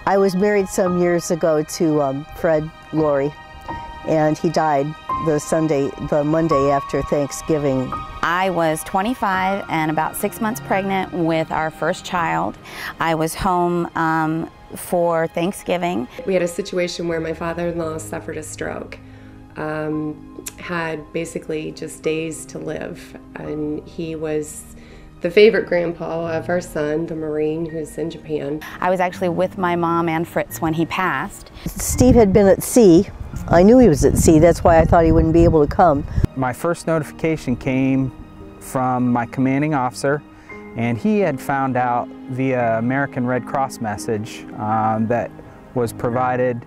I was married some years ago to Fred Laurie, and he died the Monday after Thanksgiving. I was 25 and about 6 months pregnant with our first child. I was home for Thanksgiving. We had a situation where my father-in-law suffered a stroke, had basically just days to live, and he was the favorite grandpa of our son, the Marine, who's in Japan. I was actually with my mom and Fritz when he passed. Steve had been at sea. I knew he was at sea, that's why I thought he wouldn't be able to come. My first notification came from my commanding officer, and he had found out via American Red Cross message that was provided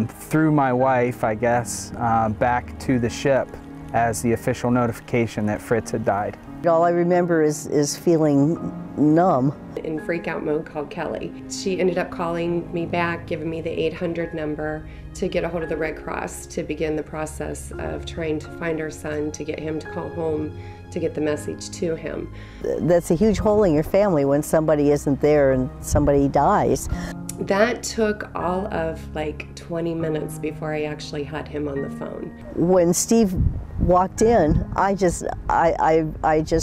through my wife, I guess, back to the ship as the official notification that Fritz had died. All I remember is feeling numb. In freak-out mode, called Kelly. She ended up calling me back, giving me the 800 number to get a hold of the Red Cross to begin the process of trying to find our son, to get him to call home, to get the message to him. That's a huge hole in your family when somebody isn't there and somebody dies. That took all of like 20 minutes before I actually had him on the phone. When Steve walked in, I just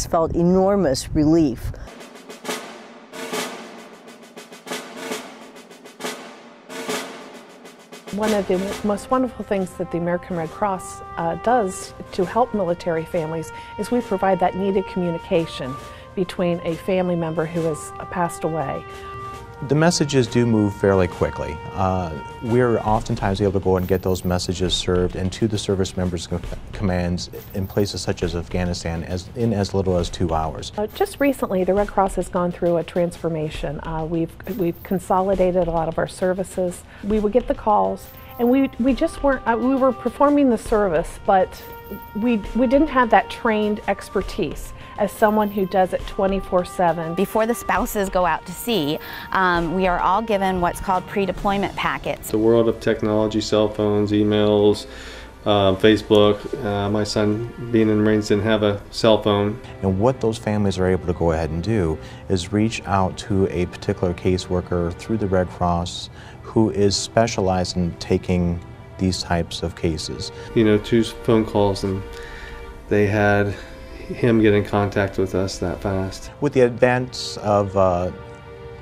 felt enormous relief. One of the most wonderful things that the American Red Cross does to help military families is we provide that needed communication between a family member who has passed away. The messages do move fairly quickly. We're oftentimes able to go and get those messages served and to the service members' commands in places such as Afghanistan in as little as 2 hours. Just recently, the Red Cross has gone through a transformation. We've consolidated a lot of our services. We would get the calls, and we just weren't. We were performing the service, but we didn't have that trained expertise as someone who does it 24/7. Before the spouses go out to sea, we are all given what's called pre-deployment packets. The world of technology, cell phones, emails, Facebook. My son, being in the Marines, didn't have a cell phone. And what those families are able to go ahead and do is reach out to a particular caseworker through the Red Cross who is specialized in taking these types of cases. You know, 2 phone calls and they had him get in contact with us that fast. With the advance of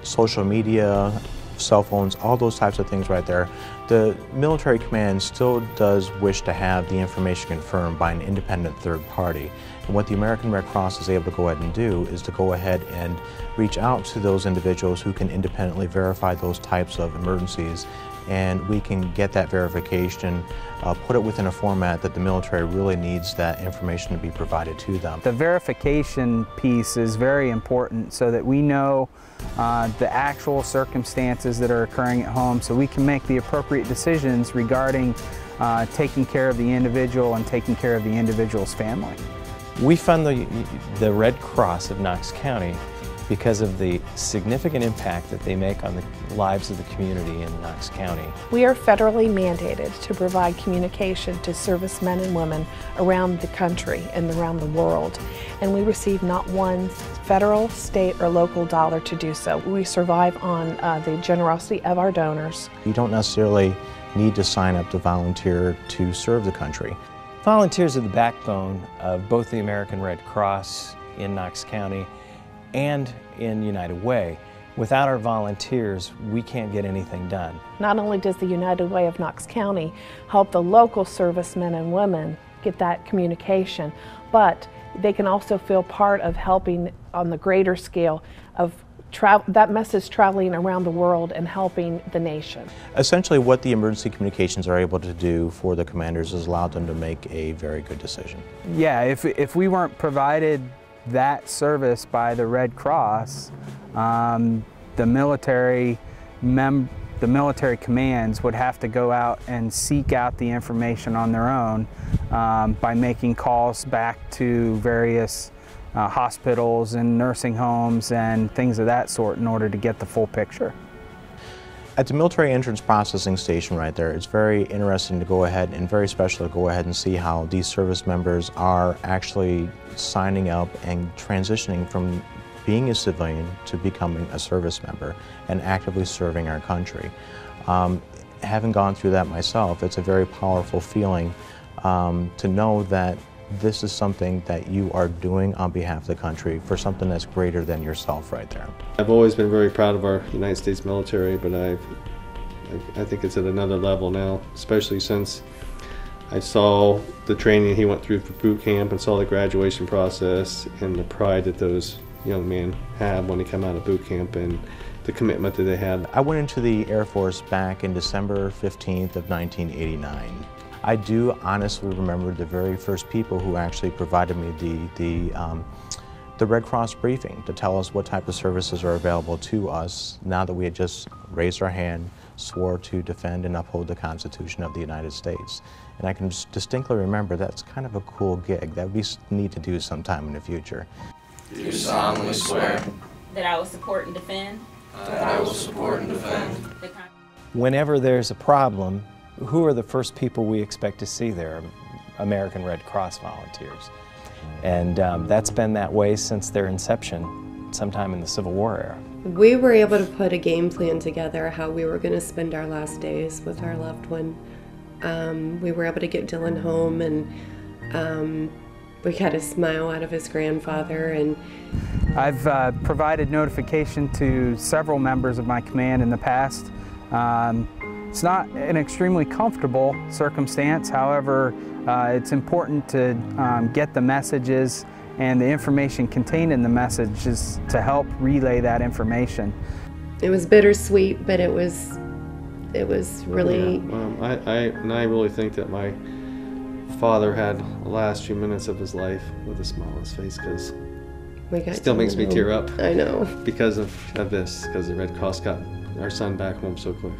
social media, cell phones, all those types of things right there, the military command still does wish to have the information confirmed by an independent third party. And what the American Red Cross is able to go ahead and do is to go ahead and reach out to those individuals who can independently verify those types of emergencies, and we can get that verification, put it within a format that the military really needs that information to be provided to them. The verification piece is very important so that we know the actual circumstances that are occurring at home, so we can make the appropriate decisions regarding taking care of the individual and taking care of the individual's family. We fund the Red Cross of Knox County because of the significant impact that they make on the lives of the community in Knox County. We are federally mandated to provide communication to servicemen and women around the country and around the world, and we receive not one federal, state, or local dollar to do so. We survive on the generosity of our donors. You don't necessarily need to sign up to volunteer to serve the country. Volunteers are the backbone of both the American Red Cross in Knox County and in United Way. Without our volunteers, we can't get anything done. Not only does the United Way of Knox County help the local servicemen and women get that communication, but they can also feel part of helping on the greater scale of that message traveling around the world and helping the nation. Essentially what the emergency communications are able to do for the commanders is allow them to make a very good decision. Yeah, if we weren't provided that service by the Red Cross, the military commands would have to go out and seek out the information on their own by making calls back to various hospitals and nursing homes and things of that sort in order to get the full picture. At the military entrance processing station right there, it's very interesting to go ahead and very special to go ahead and see how these service members are actually signing up and transitioning from being a civilian to becoming a service member and actively serving our country. Having gone through that myself, it's a very powerful feeling to know that this is something that you are doing on behalf of the country for something that's greater than yourself right there. I've always been very proud of our United States military, but I think it's at another level now, especially since I saw the training he went through for boot camp and saw the graduation process and the pride that those young men have when they come out of boot camp and the commitment that they had. I went into the Air Force back in December 15th of 1989. I do honestly remember the very first people who actually provided me the Red Cross briefing to tell us what type of services are available to us now that we had just raised our hand, swore to defend and uphold the Constitution of the United States. And I can distinctly remember that's kind of a cool gig that we need to do sometime in the future. Do you solemnly swear that I will support and defend that I will support and defend Whenever there's a problem, who are the first people we expect to see there? American Red Cross volunteers. And that's been that way since their inception, sometime in the Civil War era. We were able to put a game plan together how we were going to spend our last days with our loved one. We were able to get Dylan home, and we got a smile out of his grandfather. And I've provided notification to several members of my command in the past. It's not an extremely comfortable circumstance, however, it's important to get the messages and the information contained in the messages to help relay that information. It was bittersweet, but it was really... Yeah, I really think that my father had the last few minutes of his life with a smile on his face, because it still makes me tear up. I know. Because of this, because the Red Cross got our son back home so quick.